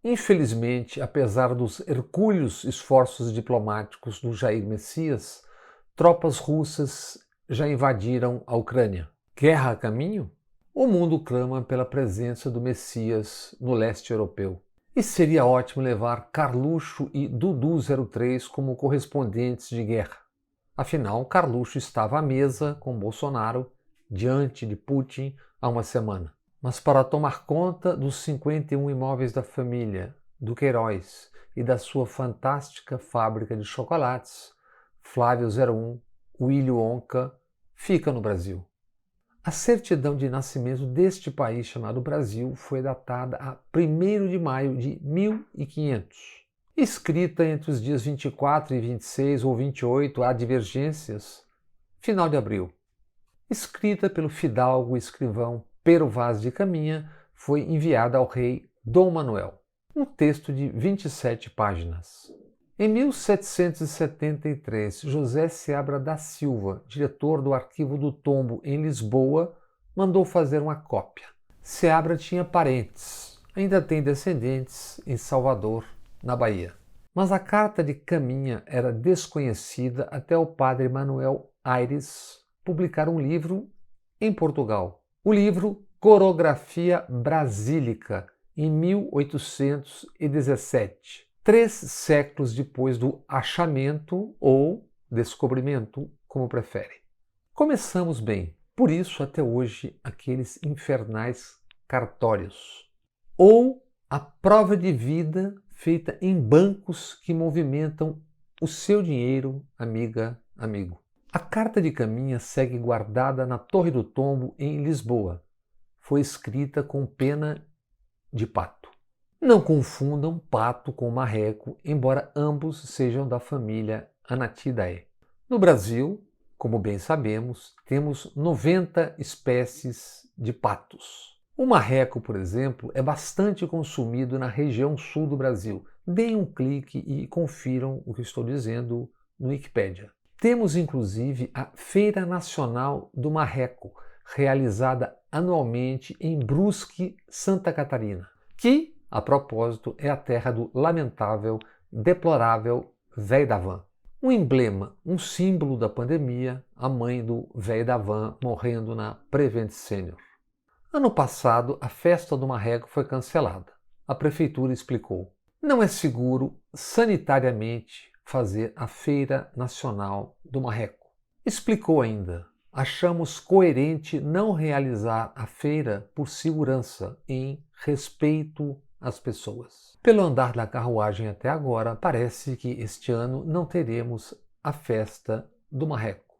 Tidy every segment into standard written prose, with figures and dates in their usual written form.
Infelizmente, apesar dos hercúleos esforços diplomáticos do Jair Messias, tropas russas já invadiram a Ucrânia. Guerra a caminho? O mundo clama pela presença do Messias no leste europeu. E seria ótimo levar Carluxo e Dudu-03 como correspondentes de guerra. Afinal, Carluxo estava à mesa com Bolsonaro, diante de Putin, há uma semana. Mas para tomar conta dos 51 imóveis da família, do Queiroz e da sua fantástica fábrica de chocolates, Flávio 01, Willy Wonka, fica no Brasil. A certidão de nascimento deste país chamado Brasil foi datada a 1º de maio de 1500. Escrita entre os dias 24 e 26 ou 28, há divergências, final de abril. Escrita pelo fidalgo escrivão Pero Vaz de Caminha, foi enviada ao rei Dom Manuel. Um texto de 27 páginas. Em 1773, José Seabra da Silva, diretor do Arquivo do Tombo em Lisboa, mandou fazer uma cópia. Seabra tinha parentes, ainda tem descendentes em Salvador, na Bahia. Mas a carta de Caminha era desconhecida até o padre Manuel Aires publicar um livro em Portugal. O livro Corografia Brasílica, em 1817. 3 séculos depois do achamento ou descobrimento, como prefere. Começamos bem, por isso até hoje aqueles infernais cartórios. Ou a prova de vida feita em bancos que movimentam o seu dinheiro, amiga, amigo. A carta de Caminha segue guardada na Torre do Tombo, em Lisboa. Foi escrita com pena de pato. Não confundam pato com marreco, embora ambos sejam da família Anatidae. No Brasil, como bem sabemos, temos 90 espécies de patos. O marreco, por exemplo, é bastante consumido na região sul do Brasil. Deem um clique e confiram o que estou dizendo no Wikipédia. Temos inclusive a Feira Nacional do Marreco, realizada anualmente em Brusque, Santa Catarina, que, a propósito, é a terra do lamentável, deplorável Véi da Van. Um emblema, um símbolo da pandemia, a mãe do Véi da Van morrendo na Prevent Senior. Ano passado, a festa do marreco foi cancelada. A prefeitura explicou: não é seguro sanitariamente fazer a Feira Nacional do Marreco. Explicou ainda: achamos coerente não realizar a feira por segurança, em respeito às pessoas. Pelo andar da carruagem até agora, parece que este ano não teremos a festa do marreco.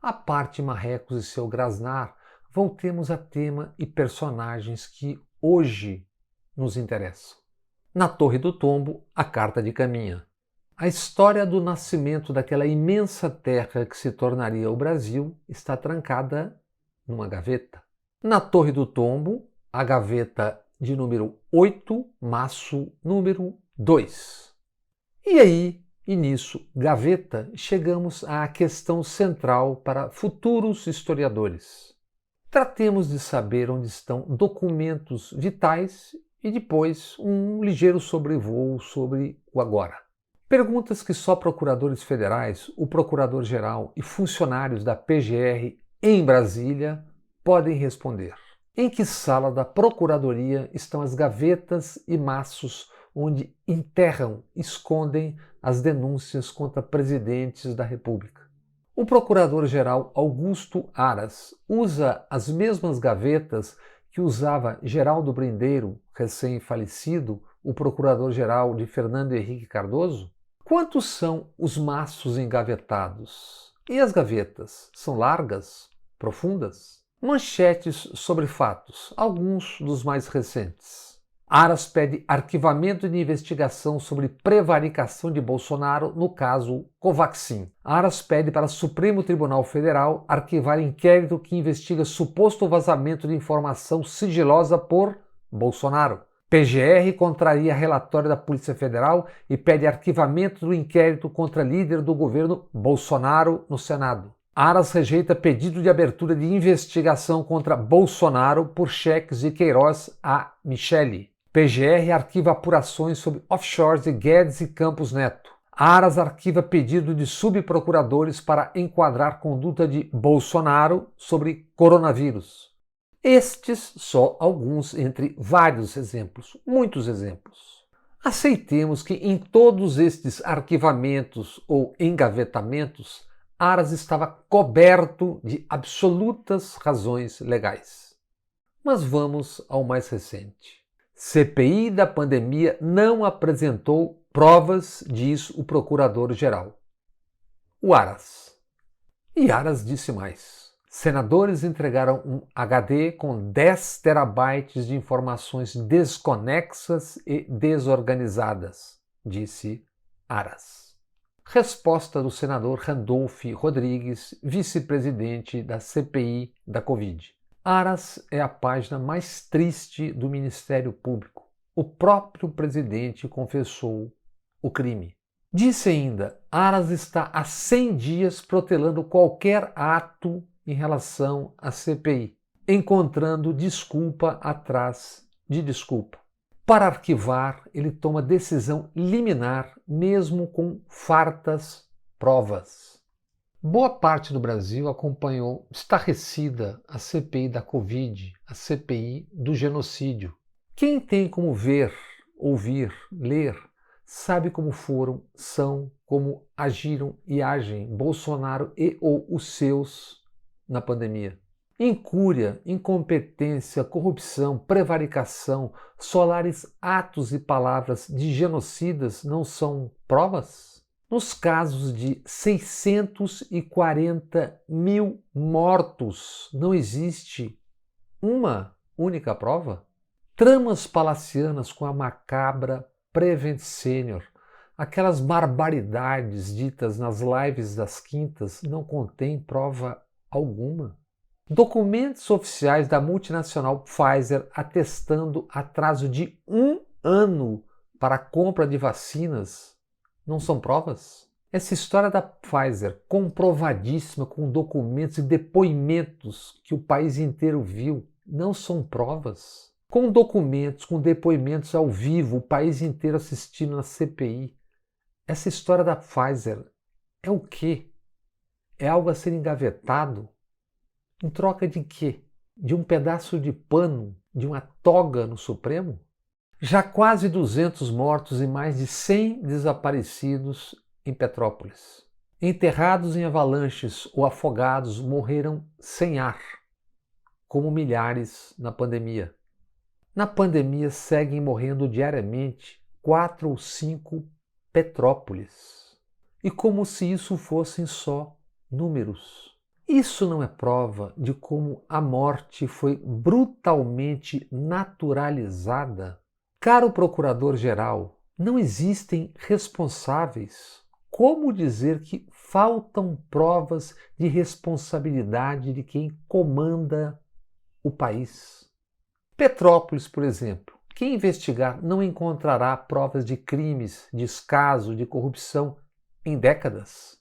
A parte marrecos e seu grasnar, voltemos a tema e personagens que hoje nos interessam. Na Torre do Tombo, a carta de Caminha. A história do nascimento daquela imensa terra que se tornaria o Brasil está trancada numa gaveta. Na Torre do Tombo, a gaveta de número 8, maço número 2. E aí, e nisso, gaveta, chegamos à questão central para futuros historiadores. Tratemos de saber onde estão documentos vitais e depois um ligeiro sobrevoo sobre o agora. Perguntas que só procuradores federais, o procurador-geral e funcionários da PGR em Brasília podem responder. Em que sala da Procuradoria estão as gavetas e maços onde enterram, escondem as denúncias contra presidentes da República? O Procurador-Geral Augusto Aras usa as mesmas gavetas que usava Geraldo Brindeiro, recém-falecido, o Procurador-Geral de Fernando Henrique Cardoso? Quantos são os maços engavetados? E as gavetas? São largas? Profundas? Manchetes sobre fatos, alguns dos mais recentes. Aras pede arquivamento de investigação sobre prevaricação de Bolsonaro no caso Covaxin. Aras pede para o Supremo Tribunal Federal arquivar inquérito que investiga suposto vazamento de informação sigilosa por Bolsonaro. PGR contraria relatório da Polícia Federal e pede arquivamento do inquérito contra líder do governo Bolsonaro no Senado. Aras rejeita pedido de abertura de investigação contra Bolsonaro por cheques de Queiroz a Michele. PGR arquiva apurações sobre offshores de Guedes e Campos Neto. Aras arquiva pedido de subprocuradores para enquadrar conduta de Bolsonaro sobre coronavírus. Estes só alguns entre vários exemplos, muitos exemplos. Aceitemos que em todos estes arquivamentos ou engavetamentos, Aras estava coberto de absolutas razões legais. Mas vamos ao mais recente. CPI da pandemia não apresentou provas, diz o procurador-geral. O Aras. E Aras disse mais. Senadores entregaram um HD com 10 terabytes de informações desconexas e desorganizadas, disse Aras. Resposta do senador Randolph Rodrigues, vice-presidente da CPI da Covid. Aras é a página mais triste do Ministério Público. O próprio presidente confessou o crime. Disse ainda, Aras está há 100 dias protelando qualquer ato em relação à CPI, encontrando desculpa atrás de desculpa. Para arquivar, ele toma decisão liminar, mesmo com fartas provas. Boa parte do Brasil acompanhou estarrecida a CPI da Covid, a CPI do genocídio. Quem tem como ver, ouvir, ler, sabe como foram, são, como agiram e agem Bolsonaro e ou os seus na pandemia. Incúria, incompetência, corrupção, prevaricação, solares atos e palavras de genocidas não são provas? Nos casos de 640 mil mortos, não existe uma única prova? Tramas palacianas com a macabra Prevent Senior, aquelas barbaridades ditas nas lives das quintas, não contêm prova alguma. Documentos oficiais da multinacional Pfizer atestando atraso de 1 ano para a compra de vacinas não são provas? Essa história da Pfizer, comprovadíssima com documentos e depoimentos que o país inteiro viu, não são provas? Com documentos, com depoimentos ao vivo, o país inteiro assistindo na CPI. Essa história da Pfizer é o quê? É algo a ser engavetado? Em troca de quê? De um pedaço de pano, de uma toga no Supremo? Já quase 200 mortos e mais de 100 desaparecidos em Petrópolis. Enterrados em avalanches ou afogados, morreram sem ar, como milhares na pandemia. Na pandemia seguem morrendo diariamente 4 ou 5 Petrópolis. E como se isso fossem só números. Isso não é prova de como a morte foi brutalmente naturalizada? Caro Procurador-Geral, não existem responsáveis. Como dizer que faltam provas de responsabilidade de quem comanda o país? Petrópolis, por exemplo, quem investigar não encontrará provas de crimes, descaso, de corrupção em décadas?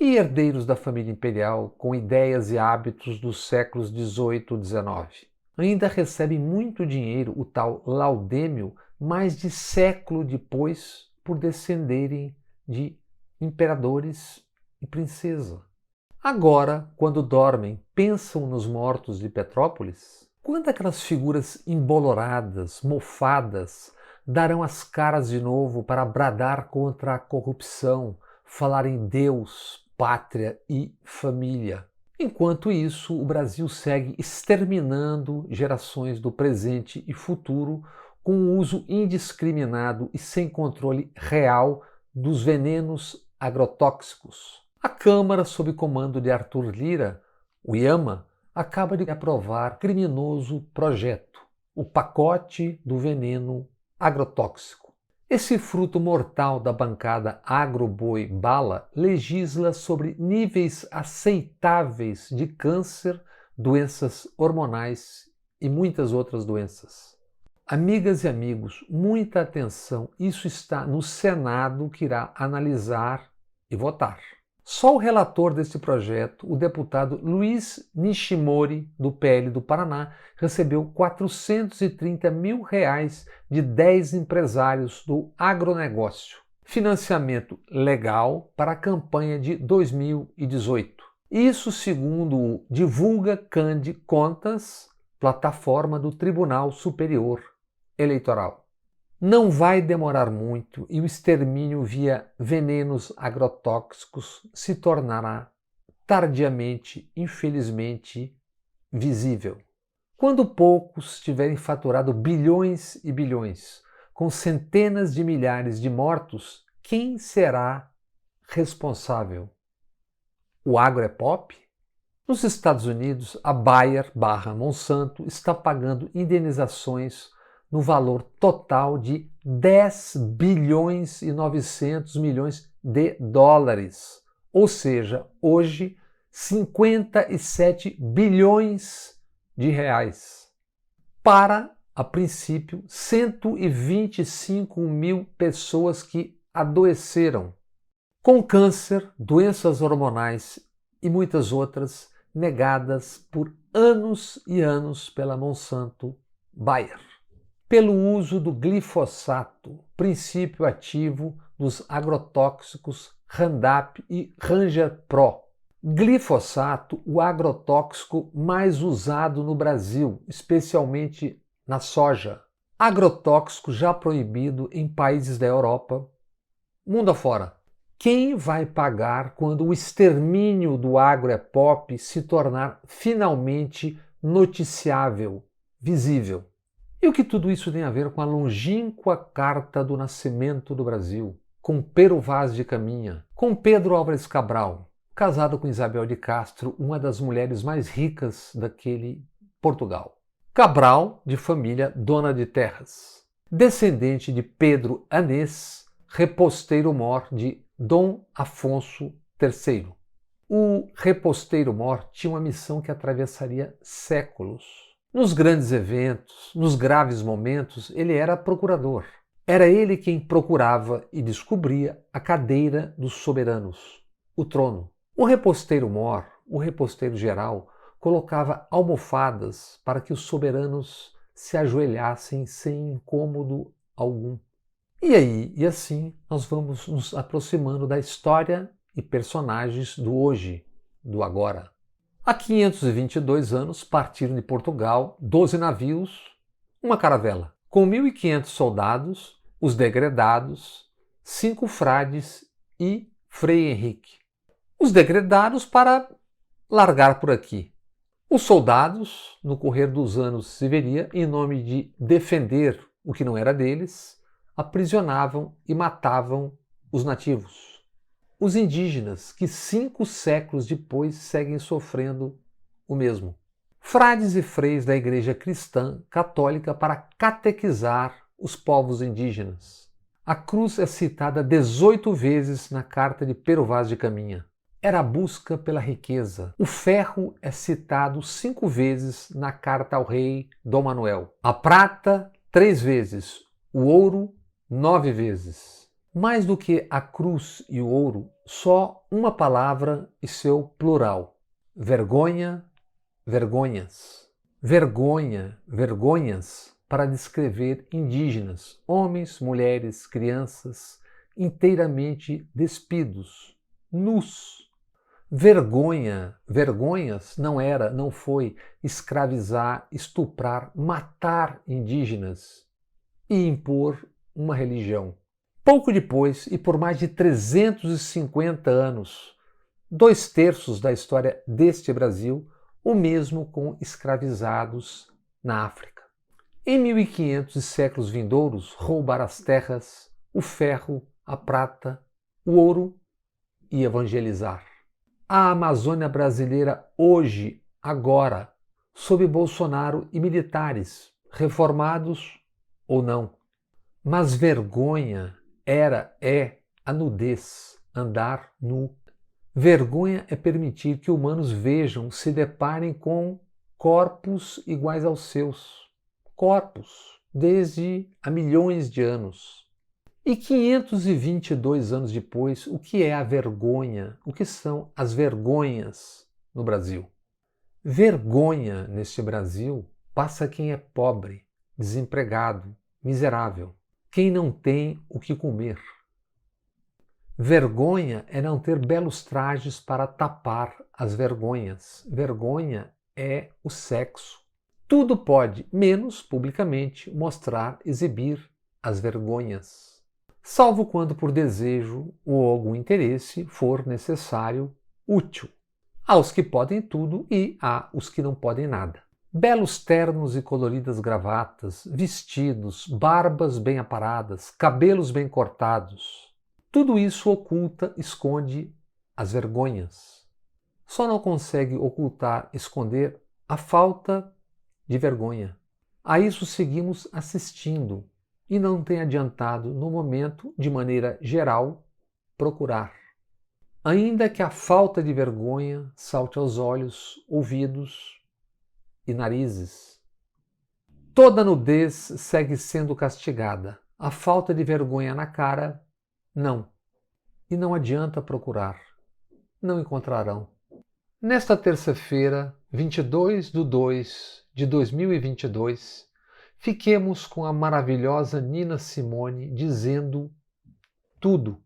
E herdeiros da família imperial com ideias e hábitos dos séculos XVIII e XIX? Ainda recebem muito dinheiro, o tal laudêmio, mais de século depois, por descenderem de imperadores e princesa. Agora, quando dormem, pensam nos mortos de Petrópolis? Quando aquelas figuras emboloradas, mofadas, darão as caras de novo para bradar contra a corrupção, falar em Deus, pátria e família? Enquanto isso, o Brasil segue exterminando gerações do presente e futuro com o uso indiscriminado e sem controle real dos venenos agrotóxicos. A Câmara, sob comando de Arthur Lira, o IAMA, acaba de aprovar criminoso projeto, o pacote do veneno agrotóxico. Esse fruto mortal da bancada Agroboi-Bala legisla sobre níveis aceitáveis de câncer, doenças hormonais e muitas outras doenças. Amigas e amigos, muita atenção, isso está no Senado que irá analisar e votar. Só o relator deste projeto, o deputado Luiz Nishimori, do PL do Paraná, recebeu R$ 430 mil de 10 empresários do agronegócio. Financiamento legal para a campanha de 2018. Isso segundo o Divulga Cande Contas, plataforma do Tribunal Superior Eleitoral. Não vai demorar muito e o extermínio via venenos agrotóxicos se tornará tardiamente, infelizmente, visível. Quando poucos tiverem faturado bilhões e bilhões, com centenas de milhares de mortos, quem será responsável? O agro é pop? Nos Estados Unidos, a Bayer/Monsanto está pagando indenizações no valor total de 10 bilhões e 900 milhões de dólares, ou seja, hoje 57 bilhões de reais, para, a princípio, 125 mil pessoas que adoeceram com câncer, doenças hormonais e muitas outras negadas por anos e anos pela Monsanto Bayer. Pelo uso do glifosato, princípio ativo dos agrotóxicos Roundup e Ranger Pro. Glifosato, o agrotóxico mais usado no Brasil, especialmente na soja. Agrotóxico já proibido em países da Europa, mundo afora. Quem vai pagar quando o extermínio do agro é pop se tornar finalmente noticiável, visível? E o que tudo isso tem a ver com a longínqua carta do nascimento do Brasil, com Pero Vaz de Caminha, com Pedro Álvares Cabral, casado com Isabel de Castro, uma das mulheres mais ricas daquele Portugal. Cabral, de família dona de terras, descendente de Pedro Anês, reposteiro-mor de Dom Afonso III. O reposteiro-mor tinha uma missão que atravessaria séculos. Nos grandes eventos, nos graves momentos, ele era procurador. Era ele quem procurava e descobria a cadeira dos soberanos, o trono. O reposteiro-mor, o reposteiro geral, colocava almofadas para que os soberanos se ajoelhassem sem incômodo algum. E assim, nós vamos nos aproximando da história e personagens do hoje, do agora. Há 522 anos partiram de Portugal 12 navios, uma caravela, com 1.500 soldados, os degredados, 5 frades e Frei Henrique. Os degredados para largar por aqui. Os soldados, no correr dos anos se veria, em nome de defender o que não era deles, aprisionavam e matavam os nativos. Os indígenas, que 5 séculos depois seguem sofrendo o mesmo. Frades e freis da Igreja Cristã Católica para catequizar os povos indígenas. A cruz é citada 18 vezes na carta de Pero Vaz de Caminha. Era a busca pela riqueza. O ferro é citado 5 vezes na carta ao rei Dom Manuel. A prata, 3 vezes. O ouro, 9 vezes. Mais do que a cruz e o ouro, só uma palavra e seu plural. Vergonha, vergonhas. Vergonha, vergonhas para descrever indígenas, homens, mulheres, crianças, inteiramente despidos, nus. Vergonha, vergonhas não foi escravizar, estuprar, matar indígenas e impor uma religião. Pouco depois, e por mais de 350 anos, 2/3 da história deste Brasil, o mesmo com escravizados na África. Em 1500 e séculos vindouros, roubar as terras, o ferro, a prata, o ouro e evangelizar. A Amazônia brasileira hoje, agora, sob Bolsonaro e militares, reformados ou não. Mas vergonha é a nudez, andar nu. Vergonha é permitir que humanos vejam, se deparem com corpos iguais aos seus. Corpos, desde há milhões de anos. E 522 anos depois, o que é a vergonha? O que são as vergonhas no Brasil? Vergonha neste Brasil passa quem é pobre, desempregado, miserável, quem não tem o que comer. Vergonha é não ter belos trajes para tapar as vergonhas. Vergonha é o sexo. Tudo pode, menos publicamente, mostrar, exibir as vergonhas. Salvo quando por desejo ou algum interesse for necessário, útil. Há os que podem tudo e há os que não podem nada. Belos ternos e coloridas gravatas, vestidos, barbas bem aparadas, cabelos bem cortados. Tudo isso oculta, esconde as vergonhas. Só não consegue ocultar, esconder a falta de vergonha. A isso seguimos assistindo e não tem adiantado no momento, de maneira geral, procurar. Ainda que a falta de vergonha salte aos olhos, ouvidos e narizes. Toda nudez segue sendo castigada. A falta de vergonha na cara, não. E não adianta procurar. Não encontrarão. Nesta terça-feira, 22/2 de 2022, fiquemos com a maravilhosa Nina Simone dizendo tudo.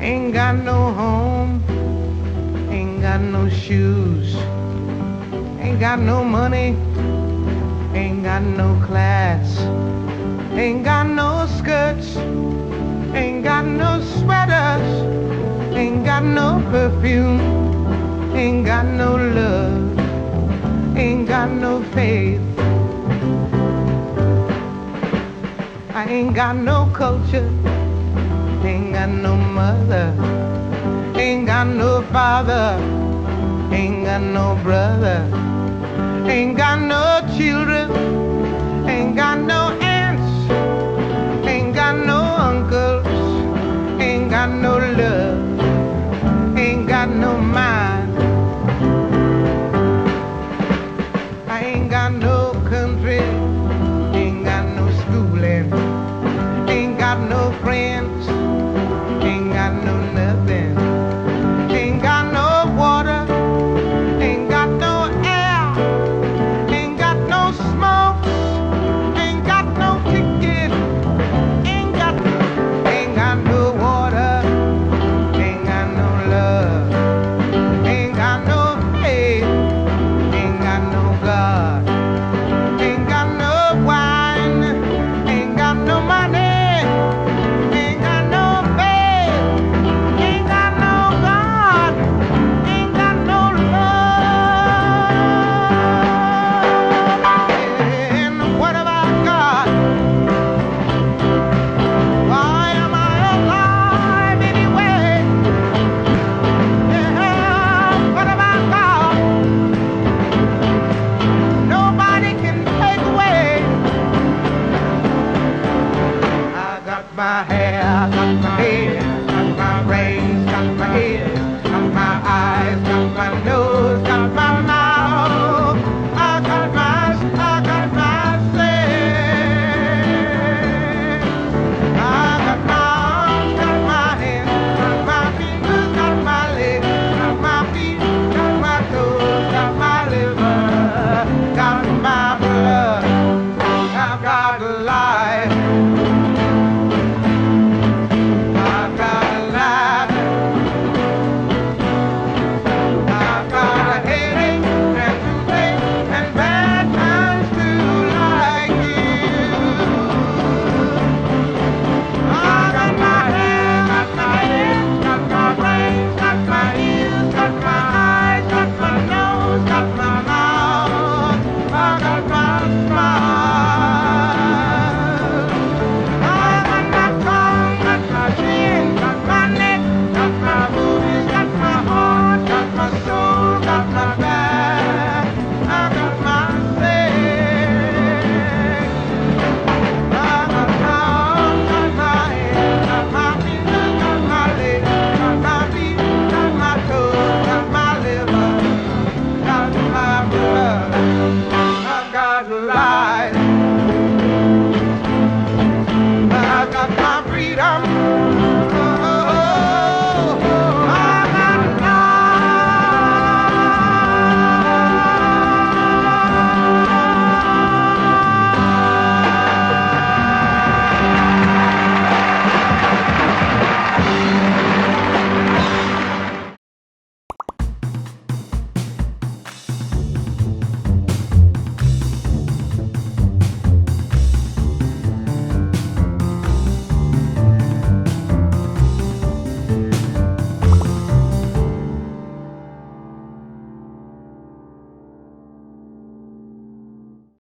Ain't got no home, ain't got no shoes, ain't got no money, ain't got no class, ain't got no skirts, ain't got no sweaters, ain't got no perfume, ain't got no love, ain't got no faith. I ain't got no culture, ain't got no mother, ain't got no father, ain't got no brother, ain't got no children, ain't got no aunts, ain't got no uncles, ain't got no love, ain't got no mind. I ain't got no country, ain't got no schooling, ain't got no friends, ain't got no nothing, ain't got no water, ain't got no air, ain't got no la